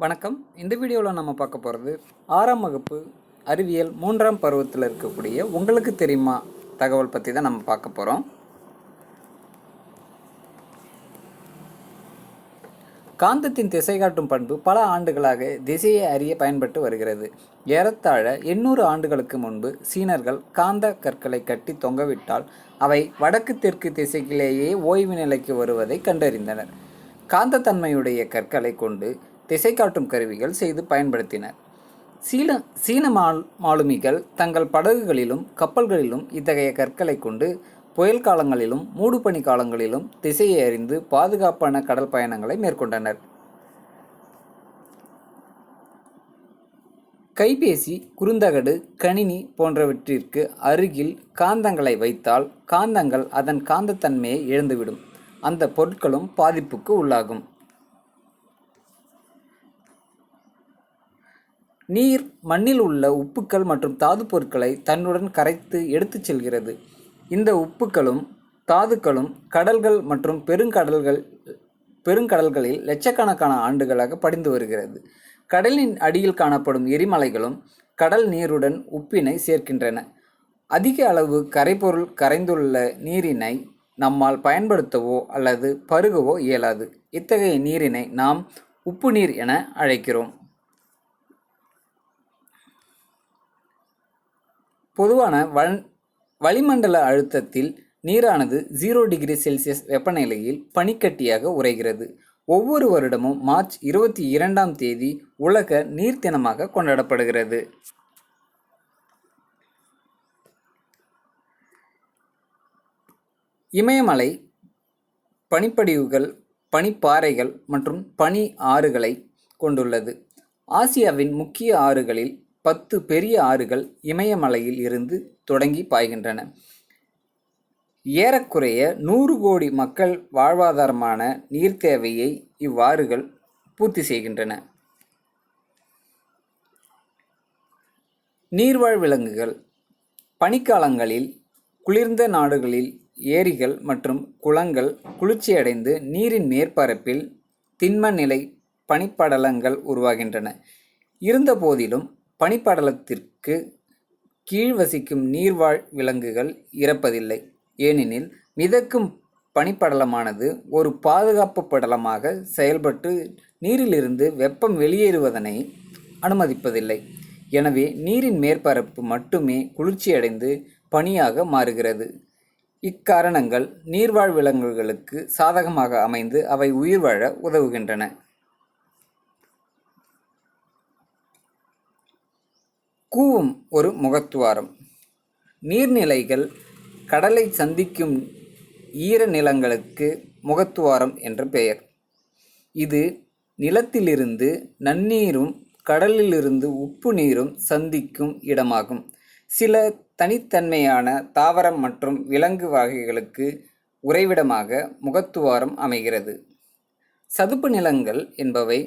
வணக்கம். இந்த வீடியோவில் நம்ம பார்க்க போகிறது 6ஆம் வகுப்பு அறிவியல் 3ஆம் பருவத்தில் இருக்கக்கூடிய உங்களுக்கு தெரியுமா தகவல் பற்றி தான் நம்ம பார்க்க போகிறோம். காந்தத்தின் திசை காட்டும் பண்பு பல ஆண்டுகளாக திசையை அறிய பயன்பட்டு வருகிறது. ஏறத்தாழ 800 ஆண்டுகளுக்கு முன்பு சீனர்கள் காந்த கற்களை கட்டி தொங்கவிட்டால் அவை வடக்கு தெற்கு திசைகளிலேயே ஓய்வு நிலைக்கு வருவதை கண்டறிந்தனர். காந்தத்தன்மையுடைய கற்களை கொண்டு திசை காட்டும் கருவிகள் செய்து பயன்படுத்தினர். சீன மாலுமிகள் தங்கள் படகுகளிலும் கப்பல்களிலும் இத்தகைய கற்களை கொண்டு புயல் காலங்களிலும் மூடுபனி காலங்களிலும் திசையை அறிந்து பாதுகாப்பான கடல் பயணங்களை மேற்கொண்டனர். கைபேசி, குறுந்தகடு, கணினி போன்றவற்றிற்கு அருகில் காந்தங்களை வைத்தால் காந்தங்கள் அதன் காந்தத்தன்மையை இழந்துவிடும். அந்த பொருட்களும் பாதிப்புக்கு உள்ளாகும். நீர் மண்ணில் உள்ள உப்புக்கள் மற்றும் தாது பொருட்களை தன்னுடன் கரைத்து எடுத்துச் செல்கிறது. இந்த உப்புக்களும் தாதுக்களும் கடல்கள் மற்றும் பெருங்கடல்களில் லட்சக்கணக்கான ஆண்டுகளாக படிந்து வருகிறது. கடலின் அடியில் காணப்படும் எரிமலைகளும் கடல் நீருடன் உப்பினை சேர்க்கின்றன. அதிக அளவு கரைபொருள் கரைந்துள்ள நீரினை நம்மால் பயன்படுத்தவோ அல்லது பருகவோ இயலாது. இத்தகைய நீரினை நாம் உப்பு நீர் என அழைக்கிறோம். பொதுவான வளிமண்டல அழுத்தத்தில் நீரானது 0 டிகிரி செல்சியஸ் வெப்பநிலையில் பனிக்கட்டியாக உறைகிறது. ஒவ்வொரு வருடமும் மார்ச் 22ஆம் தேதி உலக நீர் தினமாக கொண்டாடப்படுகிறது. இமயமலை பனிப்படிவுகள், பனிப்பாறைகள் மற்றும் பனி ஆறுகளை கொண்டுள்ளது. ஆசியாவின் முக்கிய ஆறுகளில் 10 பெரிய ஆறுகள் இமயமலையில் இருந்து தொடங்கி பாய்கின்றன. ஏறக்குறைய 100 கோடி மக்கள் வாழ்வாதாரமான நீர் தேவையை இவ்வாறுகள் பூர்த்தி செய்கின்றன. நீர்வாழ் விலங்குகள். பனிக்காலங்களில் குளிர்ந்த நாடுகளில் ஏரிகள் மற்றும் குளங்கள் குளிர்ச்சியடைந்து நீரின் மேற்பரப்பில் திண்ம நிலை பனிப்படலங்கள் உருவாகின்றன. இருந்த போதிலும் பனிப்படலத்திற்கு கீழ் வசிக்கும் நீர்வாழ் விலங்குகள் இறப்பதில்லை. ஏனெனில் மிதக்கும் பனிப்படலமானது ஒரு பாதுகாப்பு படலமாக செயல்பட்டு நீரிலிருந்து வெப்பம் வெளியேறுவதனை அனுமதிப்பதில்லை. எனவே நீரின் மேற்பரப்பு மட்டுமே குளிர்ச்சியடைந்து பனியாக மாறுகிறது. இக்காரணங்கள் நீர்வாழ் விலங்குகளுக்கு சாதகமாக அமைந்து அவை உயிர் வாழ உதவுகின்றன. கூவம் ஒரு முகத்துவாரம். நீர்நிலைகள் கடலை சந்திக்கும் ஈர நிலங்களுக்கு முகத்துவாரம் என்று பெயர். இது நிலத்திலிருந்து நன்னீரும் கடலிலிருந்து உப்பு நீரும் சந்திக்கும் இடமாகும். சில தனித்தன்மையான தாவரம் மற்றும் விலங்கு வகைகளுக்கு உறைவிடமாக முகத்துவாரம் அமைகிறது. சதுப்பு நிலங்கள் என்பவை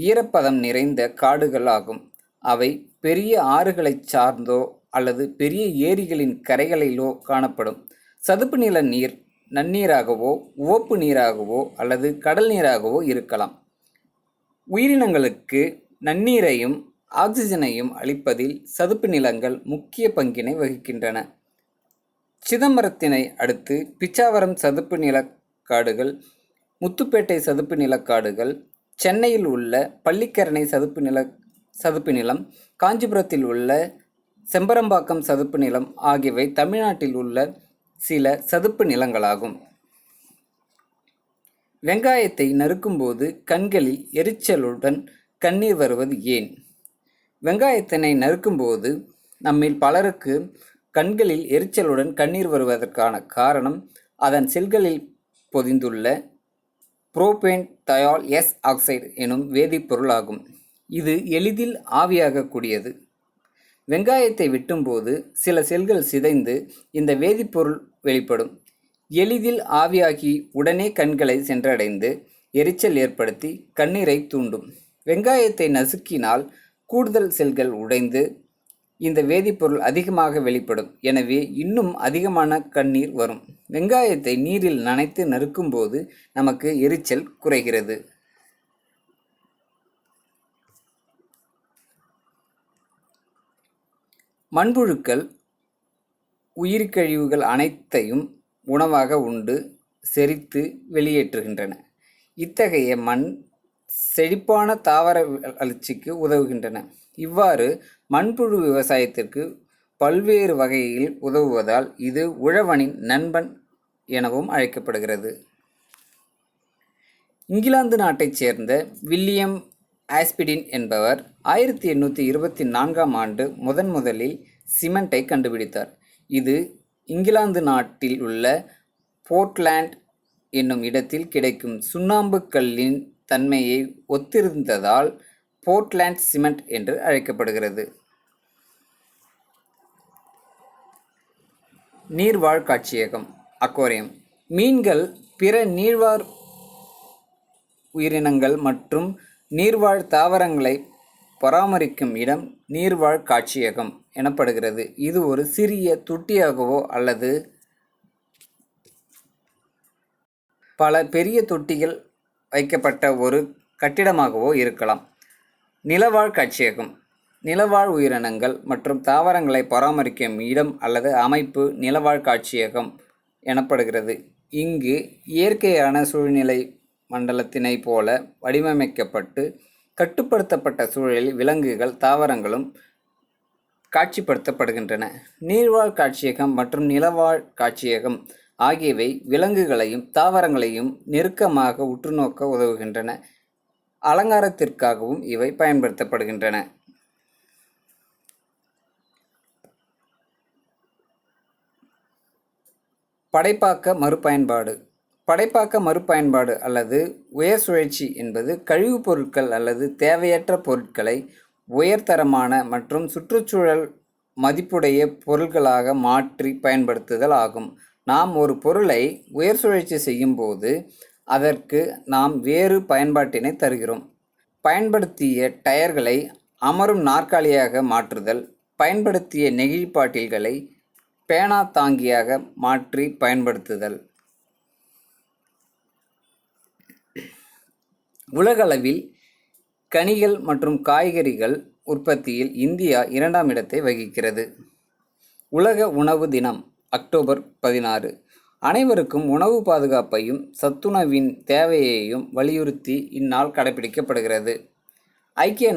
ஈரப்பதம் நிறைந்த காடுகள் ஆகும். அவை பெரிய ஆறுகளை சார்ந்தோ அல்லது பெரிய ஏரிகளின் கரைகளிலோ காணப்படும். சதுப்பு நில நீர் நன்னீராகவோ உவப்பு நீராகவோ அல்லது கடல் நீராகவோ இருக்கலாம். உயிரினங்களுக்கு நன்னீரையும் ஆக்சிஜனையும் அளிப்பதில் சதுப்பு நிலங்கள் முக்கிய பங்கினை வகிக்கின்றன. சிதம்பரத்தினை அடுத்து பிச்சாவரம் சதுப்பு நிலக்காடுகள், முத்துப்பேட்டை சதுப்பு நிலக்காடுகள், சென்னையில் உள்ள பள்ளிக்கரணை சதுப்பு நிலம், காஞ்சிபுரத்தில் உள்ள செம்பரம்பாக்கம் சதுப்பு நிலம் ஆகியவை தமிழ்நாட்டில் உள்ள சில சதுப்பு நிலங்களாகும். வெங்காயத்தை நறுக்கும்போது கண்களில் எரிச்சலுடன் கண்ணீர் வருவது ஏன்? வெங்காயத்தினை நறுக்கும்போது நம்மில் பலருக்கு கண்களில் எரிச்சலுடன் கண்ணீர் வருவதற்கான காரணம் அதன் செல்களில் பொதிந்துள்ள புரோபேன் தயால் எஸ் ஆக்சைடு எனும் வேதிப்பொருள் ஆகும். இது எளிதில் ஆவியாகக்கூடியது. வெங்காயத்தை வெட்டும்போது சில செல்கள் சிதைந்து இந்த வேதிப்பொருள் வெளிப்படும். எளிதில் ஆவியாகி உடனே கண்களை சென்றடைந்து எரிச்சல் ஏற்படுத்தி கண்ணீரை தூண்டும். வெங்காயத்தை நசுக்கினால் கூடுதல் செல்கள் உடைந்து இந்த வேதிப்பொருள் அதிகமாக வெளிப்படும். எனவே இன்னும் அதிகமான கண்ணீர் வரும். வெங்காயத்தை நீரில் நனைத்து நறுக்கும்போது நமக்கு எரிச்சல் குறைகிறது. மண்புழுக்கள் உயிர்க்கழிவுகள் அனைத்தையும் உணவாக உண்டு செரித்து வெளியேற்றுகின்றன. இத்தகைய மண் செழிப்பான தாவர வளர்ச்சிக்கு உதவுகின்றன. இவ்வாறு மண்புழு விவசாயத்திற்கு பல்வேறு வகையில் உதவுவதால் இது உழவனின் நண்பன் எனவும் அழைக்கப்படுகிறது. இங்கிலாந்து நாட்டைச் சேர்ந்த வில்லியம் ஆஸ்பிடின் என்பவர் 1824ஆம் ஆண்டு முதலில் சிமெண்டை கண்டுபிடித்தார். இது இங்கிலாந்து நாட்டில் உள்ள போர்ட்லாண்ட் என்னும் இடத்தில் கிடைக்கும் சுண்ணாம்பு கல்லின் தன்மையை ஒத்திருந்ததால் போர்ட்லாண்ட் சிமெண்ட் என்று அழைக்கப்படுகிறது. நீர்வாழ் காட்சியகம் அக்வாரியம். மீன்கள், பிற நீர்வாழ் உயிரினங்கள் மற்றும் நீர்வாழ் தாவரங்களை பராமரிக்கும் இடம் நீர்வாழ் காட்சியகம் எனப்படுகிறது. இது ஒரு சிறிய தொட்டியாகவோ அல்லது பல பெரிய தொட்டிகள் வைக்கப்பட்ட ஒரு கட்டிடமாகவோ இருக்கலாம். நிலவாழ் காட்சியகம் நிலவாழ் உயிரினங்கள் மற்றும் தாவரங்களை பராமரிக்கும் இடம் அல்லது அமைப்பு நிலவாழ் காட்சியகம் எனப்படுகிறது. இங்கு இயற்கையான சூழ்நிலை மண்டலத்தினை போல வடிவமைக்கப்பட்டு கட்டுப்படுத்தப்பட்ட சூழலில் விலங்குகள், தாவரங்களும் காட்சிப்படுத்தப்படுகின்றன. நீர்வாழ் காட்சியகம் மற்றும் நிலவாழ் காட்சியகம் ஆகியவை விலங்குகளையும் தாவரங்களையும் நெருக்கமாக உற்றுநோக்க உதவுகின்றன. அலங்காரத்திற்காகவும் இவை பயன்படுத்தப்படுகின்றன. படைப்பாக்க மறுபயன்பாடு. படைப்பாக்க மறுபயன்பாடு அல்லது உயர் சுழற்சி என்பது கழிவுப் பொருட்கள் அல்லது தேவையற்ற பொருட்களை உயர்தரமான மற்றும் சுற்றுச்சூழல் மதிப்புடைய பொருட்களாக மாற்றி பயன்படுத்துதல் ஆகும். நாம் ஒரு பொருளை உயர் சுழற்சி செய்யும் போது அதற்கு நாம் வேறு பயன்பாட்டினை தருகிறோம். பயன்படுத்திய டயர்களை அமரும் நாற்காலியாக மாற்றுதல், பயன்படுத்திய நெகிழி பாட்டில்களை பேனா தாங்கியாக மாற்றி பயன்படுத்துதல். உலகளவில் கனிகள் மற்றும் காய்கறிகள் உற்பத்தியில் இந்தியா 2ஆம் இடத்தை வகிக்கிறது. உலக உணவு தினம் அக்டோபர் 16. அனைவருக்கும் உணவு பாதுகாப்பையும் சத்துணவின் தேவையையும் வலியுறுத்தி இந்நாள் கடைபிடிக்கப்படுகிறது. ஐக்கிய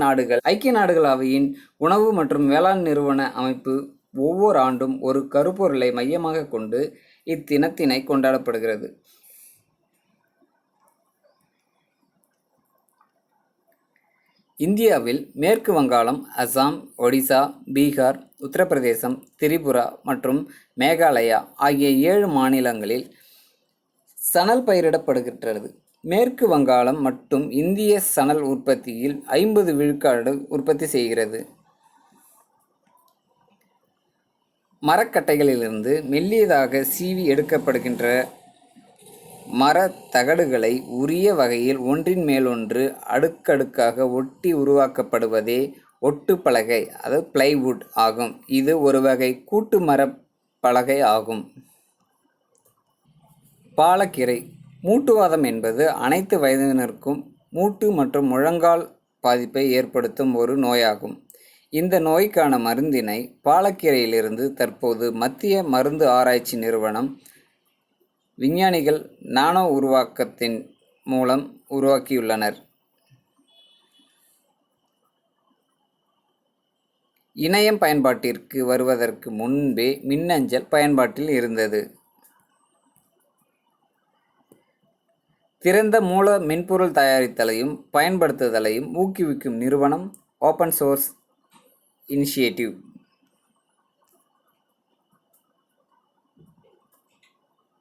நாடுகள் அவையின் உணவு மற்றும் வேளாண் நிறுவன அமைப்பு ஒவ்வொரு ஆண்டும் ஒரு கருப்பொருளை மையமாக கொண்டு இத்தினத்தினை கொண்டாடப்படுகிறது. இந்தியாவில் மேற்கு வங்காளம், அசாம், ஒடிசா, பீகார், உத்தரப்பிரதேசம், திரிபுரா மற்றும் மேகாலயா ஆகிய 7 மாநிலங்களில் சணல் பயிரிடப்படுகின்றது. மேற்கு வங்காளம் மட்டும் இந்திய சணல் உற்பத்தியில் 50 விழுக்காடு உற்பத்தி செய்கிறது. மரக்கட்டைகளிலிருந்து மெல்லியதாக சீவி எடுக்கப்படுகின்ற மரத்தகடுகளை உரிய வகையில் ஒன்றின் மேலொன்று அடுக்கடுக்காக ஒட்டி உருவாக்கப்படுவதே ஒட்டுப்பலகை, அது பிளைவுட் ஆகும். இது ஒரு வகை கூட்டு மரப்பலகை ஆகும். பாலக்கீரை. மூட்டுவாதம் என்பது அனைத்து வயதினருக்கும் மூட்டு மற்றும் முழங்கால் பாதிப்பை ஏற்படுத்தும் ஒரு நோயாகும். இந்த நோய்க்கான மருந்தினை பாலக்கீரையிலிருந்து தற்போது மத்திய மருந்து ஆராய்ச்சி நிறுவனம் விஞ்ஞானிகள் நானோ உருவாக்கத்தின் மூலம் உருவாக்கியுள்ளனர். இணையம் பயன்பாட்டிற்கு வருவதற்கு முன்பே மின்னஞ்சல் பயன்பாட்டில் இருந்தது. திறந்த மூல மென்பொருள் தயாரித்தலையும் பயன்படுத்துதலையும் ஊக்குவிக்கும் நிறுவனம் ஓப்பன் சோர்ஸ் இனிஷியேட்டிவ்.